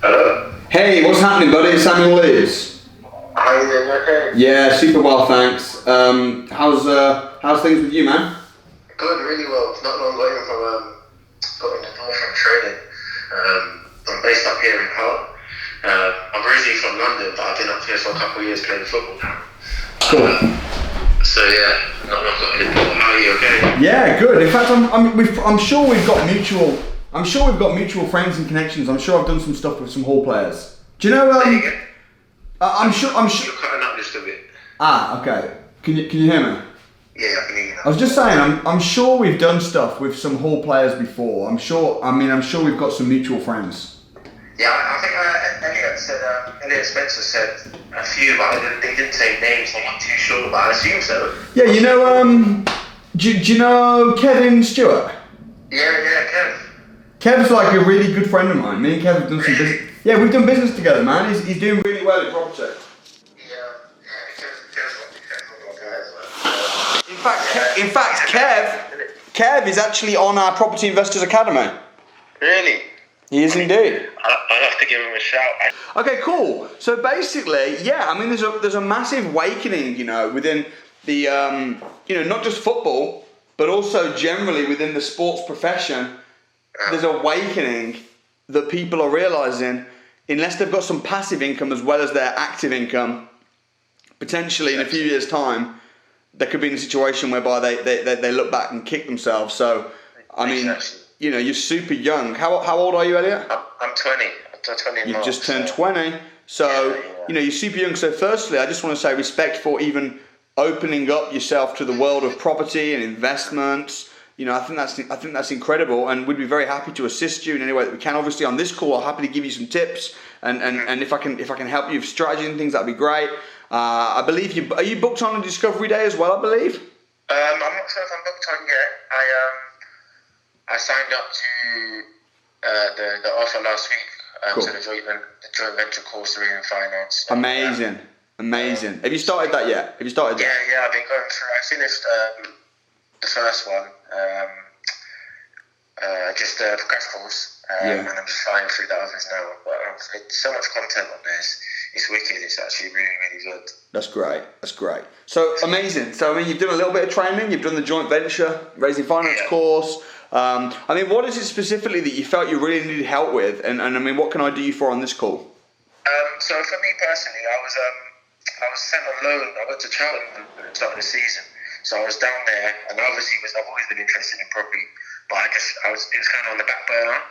Hello? Hey, what's happening, buddy? It's Samuel Leeds. How you doing? Okay? Yeah, super well, thanks. How's things with you, man? Good, really well. Not long waiting from got in the door from training. I'm based up here in Hull. I'm originally from London, but I've been up here for a couple of years playing football now. Cool. So yeah, not long got in the door. How are you? Okay? Yeah, good. In fact, I'm sure we've got mutual. I'm sure we've got mutual friends and connections. I'm sure I've done some stuff with some Hall players. Do you know? There you go. I'm sure. You're cutting up just a bit. Okay. Can you hear me? Yeah, I can hear you now. I was just saying, I'm sure we've done stuff with some Hall players before. I'm sure we've got some mutual friends. Yeah, I think Elliot Spencer said a few, but they didn't say names. I'm not too sure, but I assume so. Yeah, you know, do you know Kevin Stewart? Yeah, Kev. Kev's like a really good friend of mine. Me and Kev have done some business. Yeah, we've done business together, man. He's doing really well in property. In fact, Kev is actually on our Property Investors Academy. Really? He is indeed. I'll have to give him a shout. Okay, cool. So basically, yeah, I mean, there's a massive awakening, you know, within the, not just football, but also generally within the sports profession. There's an awakening that people are realising, unless they've got some passive income as well as their active income, potentially in a few years' time, they could be in a situation whereby they look back and kick themselves. So, I mean, you know, you're super young. How old are you, Elliot? I'm 20. I'm 20 in You've March, just turned 20. So, you know, you're super young. So firstly, I just want to say respect for even opening up yourself to the world of property and investments. You know, I think that's incredible, and we'd be very happy to assist you in any way that we can. Obviously, on this call, I'm happy to give you some tips, and if I can help you with strategy and things, that'd be great. I believe are you booked on a Discovery Day as well? I believe. I'm not sure if I'm booked on yet. I signed up to the offer last week. Cool. So the joint venture course in finance. Amazing. Have you started that yet? Yeah, I've been going through. I finished the first one. Just the crash course, and I'm just flying through the others now. But it's so much content on this. It's wicked. It's actually really, really good. That's great. So amazing. So I mean, you've done a little bit of training. You've done the joint venture raising finance course. I mean, what is it specifically that you felt you really needed help with? And I mean, what can I do you for on this call? So for me personally, I was sent on loan. I went to Charlton at the start of the season. So I was down there, and obviously I've always been interested in property, but it was kind of on the back burner.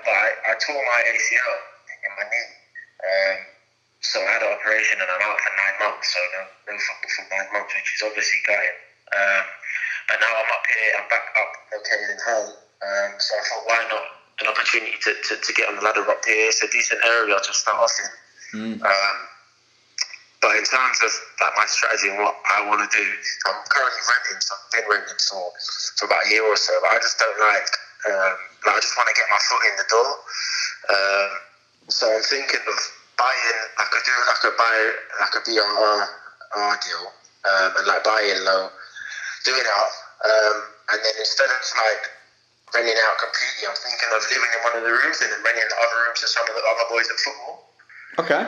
But I tore my ACL in my knee, so I had an operation and I'm out for 9 months. So no football for 9 months, which is obviously gutting. But now I'm up here, I'm back up located in Hull. So I thought, why not an opportunity to get on the ladder up here? It's a decent area to start off in. But in terms of like my strategy and what I want to do, I'm currently renting, so I've been renting for about a year or so. But I just don't like I just want to get my foot in the door. So I'm thinking of buying. I could be on our deal and like buying low, doing it up, and then instead of like renting out completely, I'm thinking of living in one of the rooms and then renting the other rooms to some of the other boys at football. Okay.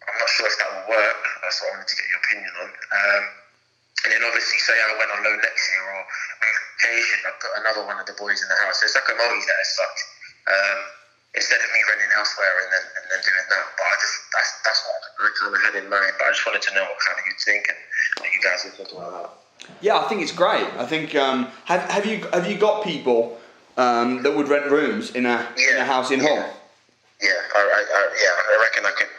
I'm not sure if that will work. That's what I wanted to get your opinion on. And then obviously, say I went on loan next year or vacation, I've got another one of the boys in the house. So it's like a multi there as such. Instead of me renting elsewhere and then doing that. But that's what I kind of had in mind. But I just wanted to know what kind of you'd think and what you guys would think about that. Yeah, I think it's great. I think have you got people that would rent rooms in a house in Hull? Yeah, I reckon I could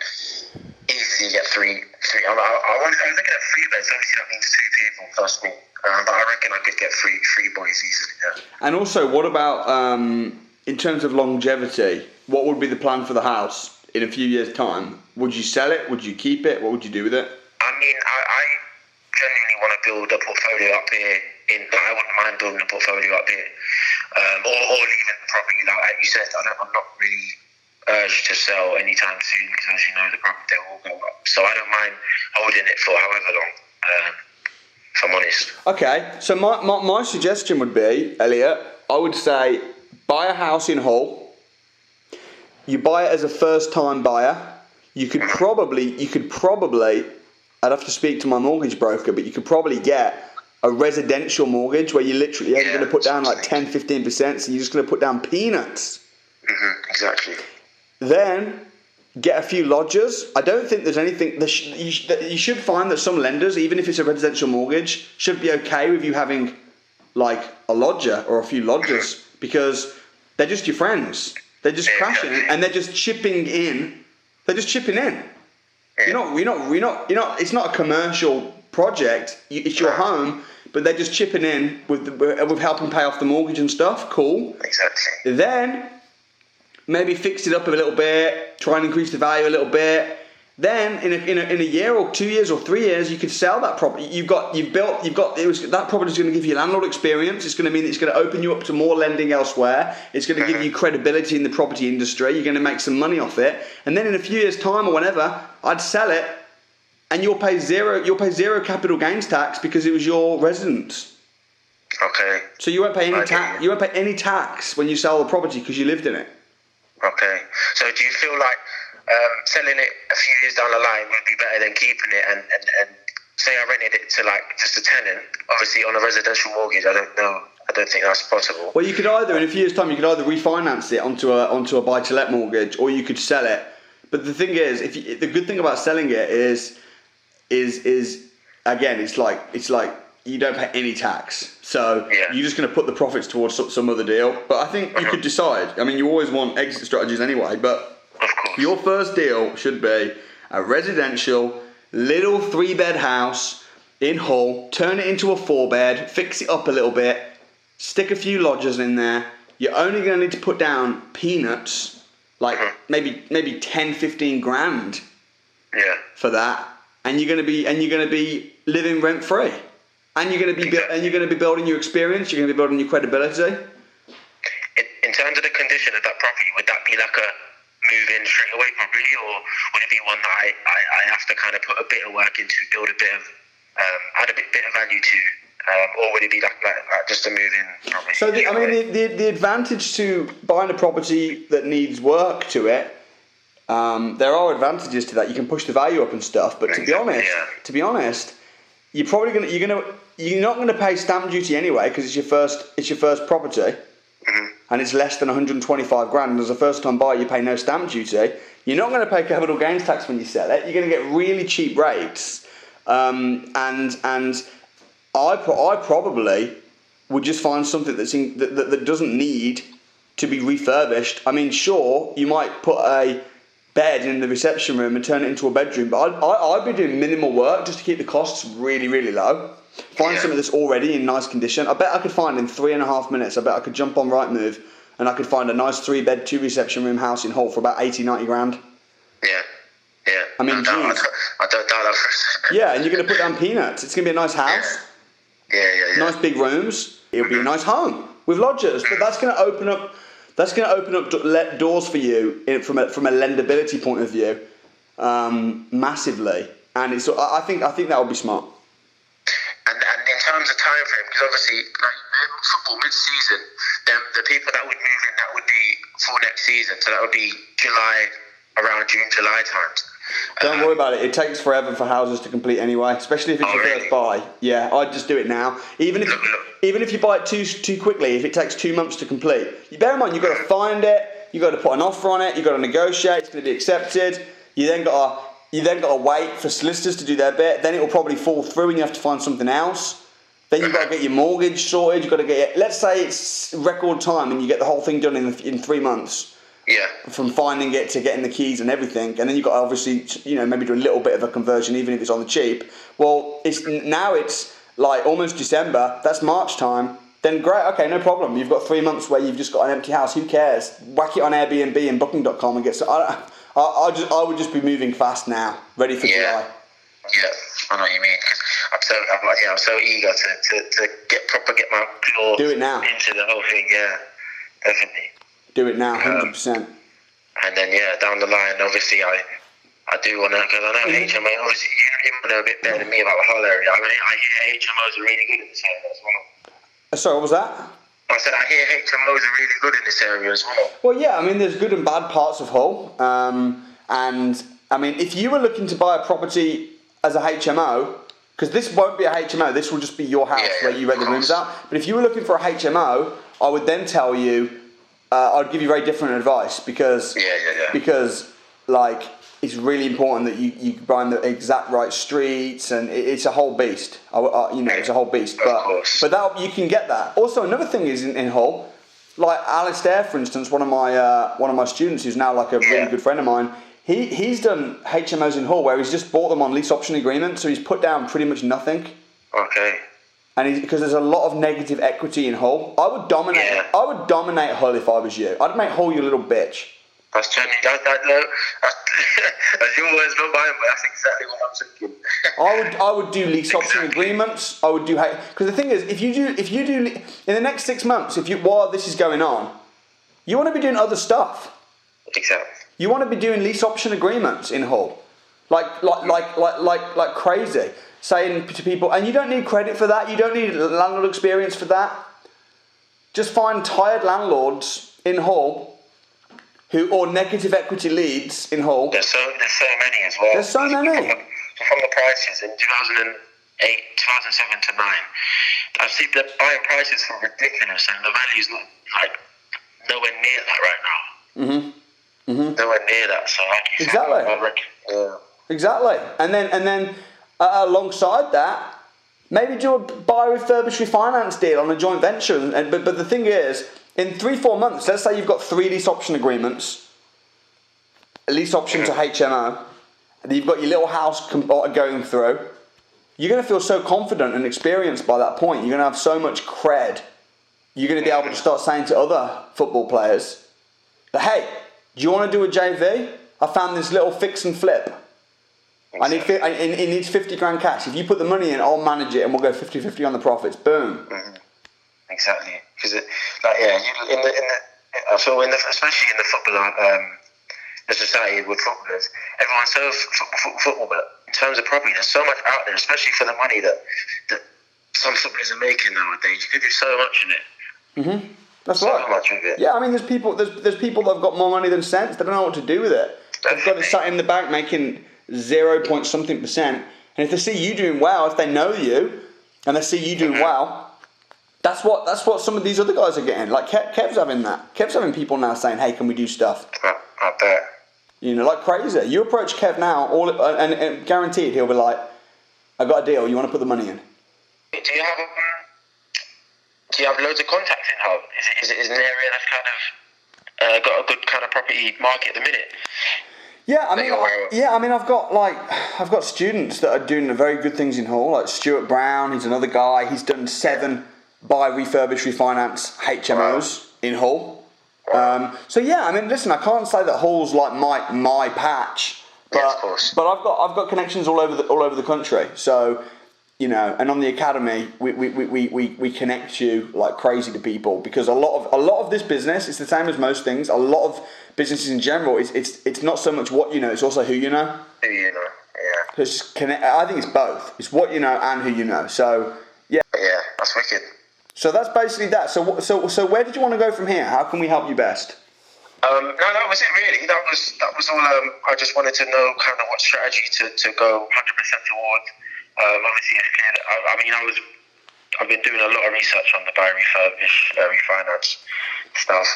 easily get three. I was looking at 3 beds. Obviously, that means 2 people plus me. But I reckon I could get three boys easily. Yeah. And also, what about in terms of longevity? What would be the plan for the house in a few years' time? Would you sell it? Would you keep it? What would you do with it? I mean, I genuinely want to build a portfolio up here. I wouldn't mind building a portfolio up here, or leaving the property. Like you said, I'm not really urged to sell anytime soon because, as you know, the property will go up. So I don't mind holding it for however long. If I'm honest. Okay, so my suggestion would be, Elliot, I would say buy a house in Hull, you buy it as a first-time buyer. You could probably, I'd have to speak to my mortgage broker, but you could probably get a residential mortgage where you literally only going to put down like 10-15%, so you're just going to put down peanuts. Exactly. Then get a few lodgers. I don't think there's anything. You should find that some lenders, even if it's a residential mortgage, should be okay with you having like a lodger or a few lodgers because they're just your friends. They're just crashing and they're just chipping in. They're just chipping in. You're not. It's not a commercial project. It's your home, but they're just chipping in with helping pay off the mortgage and stuff. Cool. Exactly. Then maybe fix it up a little bit, try and increase the value a little bit. Then in a year or 2 years or 3 years, you could sell that property. That property is going to give you landlord experience. It's going to mean it's going to open you up to more lending elsewhere. It's going to give you credibility in the property industry. You're going to make some money off it. And then in a few years' time or whenever, I'd sell it, and you'll pay zero capital gains tax because it was your residence. Okay. So you won't pay any tax. You won't pay any tax when you sell the property because you lived in it. Okay. So do you feel like selling it a few years down the line would be better than keeping it and say I rented it to like just a tenant? Obviously on a residential mortgage, I don't think that's possible. Well, you could either, in a few years' time, refinance it onto a buy-to-let mortgage, or you could sell it. But the thing is, the good thing about selling it is again, it's like you don't pay any tax. So you're just going to put the profits towards some other deal. But I think you could decide. I mean, you always want exit strategies anyway, but of course. Your first deal should be a residential little 3-bed house in Hull. Turn it into a 4-bed, fix it up a little bit, stick a few lodgers in there. You're only going to need to put down peanuts, like maybe 10, 15 grand for that, and you're going to be living rent free, and you're going to be building your experience. You're going to be building your credibility. In terms of the condition of that property, would that be like a move in straight away property, or would it be one that I have to kind of put a bit of work into, build a bit of add a bit of value to, or would it be like just a move in property? So the advantage to buying a property that needs work to it, there are advantages to that. You can push the value up and stuff, but to be honest, you're not going to pay stamp duty anyway because it's your first property. And it's less than 125 grand. And as a first-time buyer, you pay no stamp duty. You're not going to pay capital gains tax when you sell it. You're going to get really cheap rates. And I probably would just find something that doesn't need to be refurbished. I mean, sure, you might put a bed in the reception room and turn it into a bedroom, but I'd be doing minimal work just to keep the costs really, really low. Find something that's already in nice condition. I bet I could find in 3.5 minutes. I bet I could jump on Rightmove and I could find a nice 3-bed, 2-reception room house in Hull for about 80, 90 grand. Yeah. I mean, I don't doubt that for a second. Yeah, and you're going to put down peanuts. It's going to be a nice house. Yeah. Nice big rooms. It'll be a nice home with lodgers. But that's going to open up doors for you from a lendability point of view, massively. And I think that would be smart. And in terms of time frame, because obviously, like football mid-season, then the people that would move in, that would be for next season. So that would be around June, July times. Don't worry about it. It takes forever for houses to complete anyway, especially if it's your first buy. Yeah, I'd just do it now. Even if you buy it too quickly, if it takes 2 months to complete, you bear in mind you've got to find it, you've got to put an offer on it, you've got to negotiate, it's going to be accepted. You then got to wait for solicitors to do their bit. Then it will probably fall through, and you have to find something else. Then you've got to get your mortgage sorted. You've got to get it. Let's say it's record time, and you get the whole thing done in 3 months. Yeah. From finding it to getting the keys and everything, and then you've got to obviously, maybe do a little bit of a conversion, even if it's on the cheap. Well, it's like almost December. That's March time. Then great, okay, no problem. You've got 3 months where you've just got an empty house. Who cares? Whack it on Airbnb and Booking.com and get. I would just be moving fast now, ready for July. Yeah, I know what you mean. Cause I'm so eager to get my claw into the whole thing. Yeah, definitely. Do it now, 100%. And then down the line, obviously I do want to, because I know HMO. Obviously, you know a bit better than me about the whole area. I mean, I hear HMOs are really good at this area as well. Sorry, what was that? I said I hear HMOs are really good in this area as well. Well, yeah, I mean, there's good and bad parts of Hull. And, I mean, if you were looking to buy a property as a HMO, because this won't be a HMO, this will just be your house where you rent the rooms out. But if you were looking for a HMO, I would then tell you, I'd give you very different advice because, like, it's really important that you find the exact right streets, and it's a whole beast. It's a whole beast. But that you can get that. Also, another thing is in Hull, like Alistair, for instance, one of my students who's now like a really good friend of mine. He's done HMOs in Hull where he's just bought them on lease option agreements, so he's put down pretty much nothing. Okay. And because there's a lot of negative equity in Hull, I would dominate. Yeah. I would dominate Hull if I was you. I'd make Hull your little bitch. That's genuine. That's your words, not mine, but that's exactly what I'm thinking. I would do lease option agreements. I would do because the thing is, if you do in the next 6 months, while this is going on, you want to be doing other stuff. Exactly. You want to be doing lease option agreements in Hull, like crazy, saying to people, and you don't need credit for that. You don't need landlord experience for that. Just find tired landlords in Hull. Or negative equity leads in Hull. There's so many as well. There's so many. From the prices in 2008, 2007 to 9, I've seen them buying prices for ridiculous, and the value's like nowhere near that right now. Nowhere near that. So like you said, Exactly. And then alongside that, maybe do a buy refurbish refinance deal on a joint venture. But the thing is, in 3-4 months, let's say you've got 3 lease option agreements, a lease option to HMO, and you've got your little house going through, you're going to feel so confident and experienced by that point. You're going to have so much cred. You're going to be able to start saying to other football players, hey, do you want to do a JV? I found this little fix and flip. It needs 50 grand cash. If you put the money in, I'll manage it and we'll go 50-50 on the profits. Boom. Exactly, because I feel especially in the football, the society with footballers, everyone's so football, but in terms of property, there's so much out there, especially for the money that some footballers are making nowadays. You can do so much in it. That's right. So much of it. Yeah, I mean, there's people that have got more money than sense. They don't know what to do with it. They've got it sat in the bank making 0.something%, and if they see you doing well, if they know you and they see you doing well. That's what some of these other guys are getting. Like Kev's having that. Kev's having people now saying, "Hey, can we do stuff?" I bet. Like crazy. You approach Kev now, and guaranteed he'll be like, "I got a deal. You want to put the money in?" Do you have loads of contacts in Hull? Is it an area that's kind of got a good kind of property market at the minute? Yeah, I mean, I've got students that are doing very good things in Hull. Like Stuart Brown, he's another guy. He's done 7 buy, refurbish, refinance HMOs in Hull. So yeah, I mean, listen, I can't say that Hull's like my patch, but I've got connections all over the country. So and on the academy, we connect you like crazy to people, because a lot of this business is the same as most things. A lot of businesses in general, it's not so much what you know, it's also who you know. Who you know, yeah. I think it's both. It's what you know and who you know. So yeah. Yeah, that's wicked. So that's basically that. So where did you want to go from here? How can we help you best? No, that was it really. That was all. I just wanted to know kind of what strategy to go 100% towards. Obviously, it's clear that I've been doing a lot of research on the buy, refurbish, refinance stuff,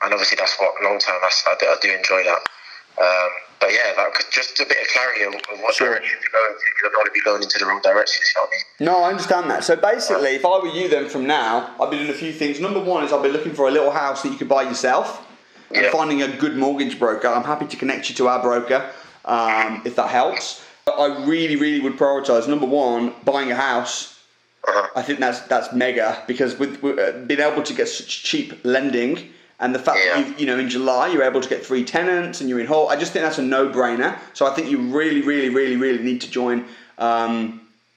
and obviously that's what long term. I do enjoy that. But yeah, just a bit of clarity on what direction to go into. You don't want to be going into the wrong direction. You know what I mean? No, I understand that. So basically, if I were you, then from now, I'd be doing a few things. Number one is I'll be looking for a little house that you could buy yourself, and finding a good mortgage broker. I'm happy to connect you to our broker if that helps. I really, really would prioritise, number one, buying a house. I think that's mega, because with being able to get such cheap lending, and the fact that in July you're able to get 3 tenants and you're in Hull, I just think that's a no-brainer. So I think you really, really, really, really need to join.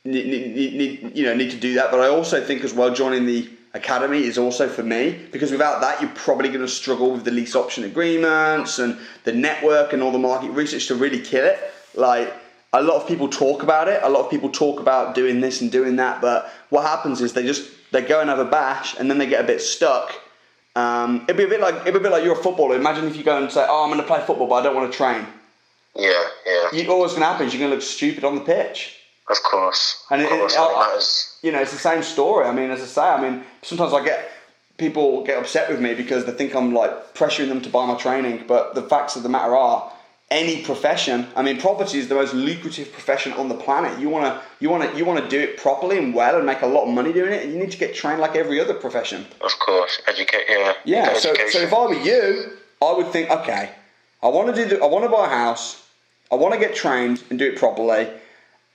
Need to do that. But I also think as well, joining the academy is also for me, because without that you're probably going to struggle with the lease option agreements and the network and all the market research to really kill it. Like, a lot of people talk about it, a lot of people talk about doing this and doing that, but what happens is they just they go and have a bash, and then they get a bit stuck. It'd be a bit like you're a footballer. Imagine if you go and say, "Oh, I'm going to play football, but I don't want to train." Yeah. All that's going to happen is you're going to look stupid on the pitch. Of course. And it matters. It's the same story. I mean, as I say, sometimes people get upset with me because they think I'm like pressuring them to buy my training. But the facts of the matter are, any profession. I mean, property is the most lucrative profession on the planet. You wanna do it properly and well and make a lot of money doing it. And you need to get trained like every other profession. Of course, educate. Yeah. So if I were you, I would think, okay, I want to buy a house. I want to get trained and do it properly.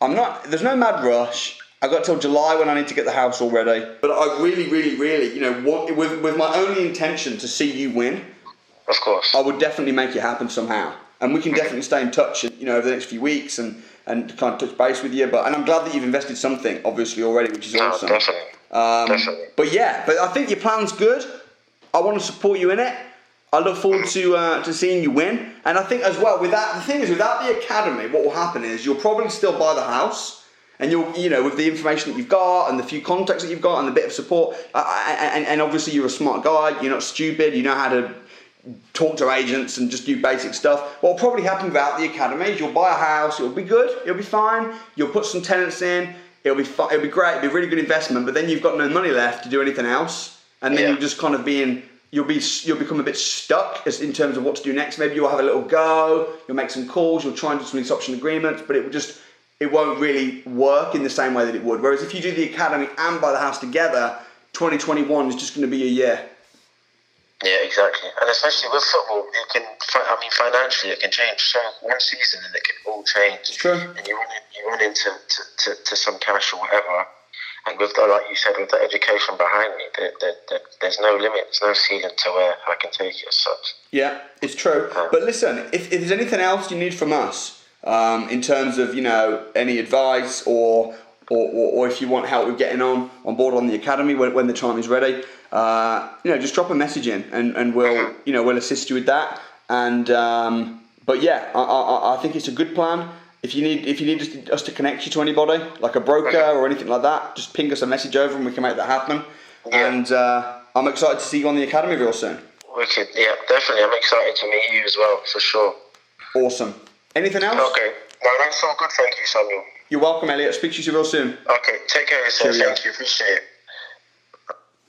There's no mad rush. I got till July when I need to get the house all ready. But I really, really, really, want, with my only intention to see you win. Of course. I would definitely make it happen somehow. And we can definitely stay in touch, over the next few weeks and kind of touch base with you. And I'm glad that you've invested something, obviously, already, which is awesome. Definitely. Definitely. But I think your plan's good. I want to support you in it. I look forward to seeing you win. And I think as well, the thing is, without the academy, what will happen is you'll probably still buy the house. And with the information that you've got and the few contacts that you've got and the bit of support, and obviously you're a smart guy, you're not stupid, you know how to talk to agents and just do basic stuff. What will probably happen without the academy is you'll buy a house, it'll be good, it'll be fine, you'll put some tenants in, it'll be great, it'll be a really good investment, but then you've got no money left to do anything else, and then you'll just kind of you'll become a bit stuck in terms of what to do next. Maybe you'll have a little go, you'll make some calls, you'll try and do some lease option agreements, but it won't really work in the same way that it would. Whereas if you do the academy and buy the house together, 2021 is just going to be a year. Yeah, exactly. And especially with football, financially it can change. So one season and it can all change. It's true. And you run into some cash or whatever. And with like you said, with the education behind me, there's no limit, there's no ceiling to where I can take it as such. Yeah, it's true. But listen, if there's anything else you need from us, in terms of any advice or if you want help with getting on board on the academy when the time is ready, just drop a message in and we'll assist you with that. And but yeah, I think it's a good plan. If you need us to connect you to anybody, like a broker or anything like that, just ping us a message over and we can make that happen. Yeah. And I'm excited to see you on the academy real soon. Wicked, yeah, definitely. I'm excited to meet you as well, for sure. Awesome. Anything else? Okay. No, that's all good. Thank you, Samuel. You're welcome, Elliot. Speak to you real soon. Okay, take care of yourself. Thank you. Appreciate it.